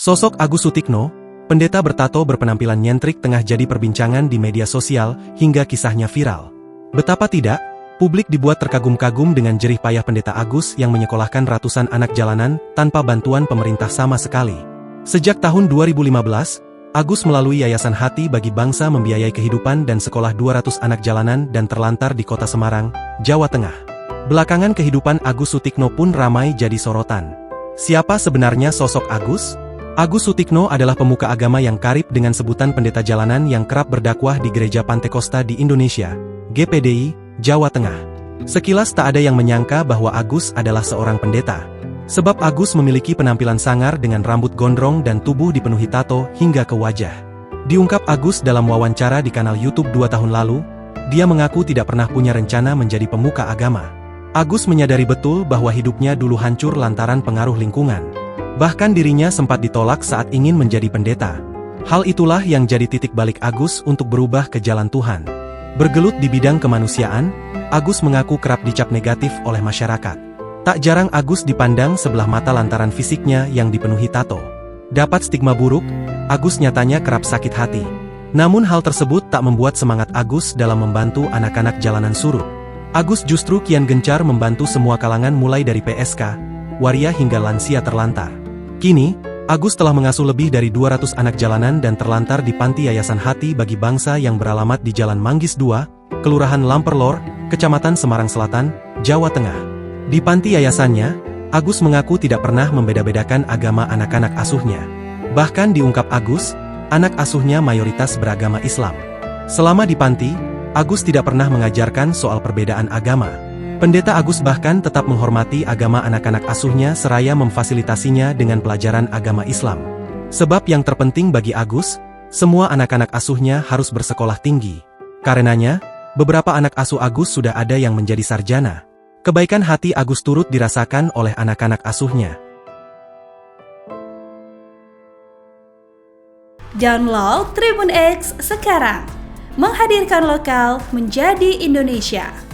Sosok Agus Sutikno, pendeta bertato berpenampilan nyentrik tengah jadi perbincangan di media sosial hingga kisahnya viral. Betapa tidak, publik dibuat terkagum-kagum dengan jerih payah pendeta Agus yang menyekolahkan ratusan anak jalanan tanpa bantuan pemerintah sama sekali. Sejak tahun 2015, Agus melalui Yayasan Hati Bagi Bangsa membiayai kehidupan dan sekolah 200 anak jalanan dan terlantar di kota Semarang, Jawa Tengah. Belakangan kehidupan Agus Sutikno pun ramai jadi sorotan. Siapa sebenarnya sosok Agus? Agus Sutikno adalah pemuka agama yang karib dengan sebutan pendeta jalanan yang kerap berdakwah di Gereja Pantekosta di Indonesia, GPDI, Jawa Tengah. Sekilas tak ada yang menyangka bahwa Agus adalah seorang pendeta. Sebab Agus memiliki penampilan sangar dengan rambut gondrong dan tubuh dipenuhi tato hingga ke wajah. Diungkap Agus dalam wawancara di kanal YouTube 2 tahun lalu, dia mengaku tidak pernah punya rencana menjadi pemuka agama. Agus menyadari betul bahwa hidupnya dulu hancur lantaran pengaruh lingkungan. Bahkan dirinya sempat ditolak saat ingin menjadi pendeta. Hal itulah yang jadi titik balik Agus untuk berubah ke jalan Tuhan. Bergelut di bidang kemanusiaan, Agus mengaku kerap dicap negatif oleh masyarakat. Tak jarang Agus dipandang sebelah mata lantaran fisiknya yang dipenuhi tato. Dapat stigma buruk, Agus nyatanya kerap sakit hati. Namun hal tersebut tak membuat semangat Agus dalam membantu anak-anak jalanan surut. Agus justru kian gencar membantu semua kalangan mulai dari PSK, waria hingga lansia terlantar. Kini, Agus telah mengasuh lebih dari 200 anak jalanan dan terlantar di panti Yayasan Hati Bagi Bangsa yang beralamat di Jalan Manggis 2, Kelurahan Lamperlor, Kecamatan Semarang Selatan, Jawa Tengah. Di panti yayasannya, Agus mengaku tidak pernah membeda-bedakan agama anak-anak asuhnya. Bahkan diungkap Agus, anak asuhnya mayoritas beragama Islam. Selama di panti, Agus tidak pernah mengajarkan soal perbedaan agama. Pendeta Agus bahkan tetap menghormati agama anak-anak asuhnya seraya memfasilitasinya dengan pelajaran agama Islam. Sebab yang terpenting bagi Agus, semua anak-anak asuhnya harus bersekolah tinggi. Karenanya, beberapa anak asuh Agus sudah ada yang menjadi sarjana. Kebaikan hati Agus turut dirasakan oleh anak-anak asuhnya. Download Tribun X sekarang, menghadirkan lokal menjadi Indonesia.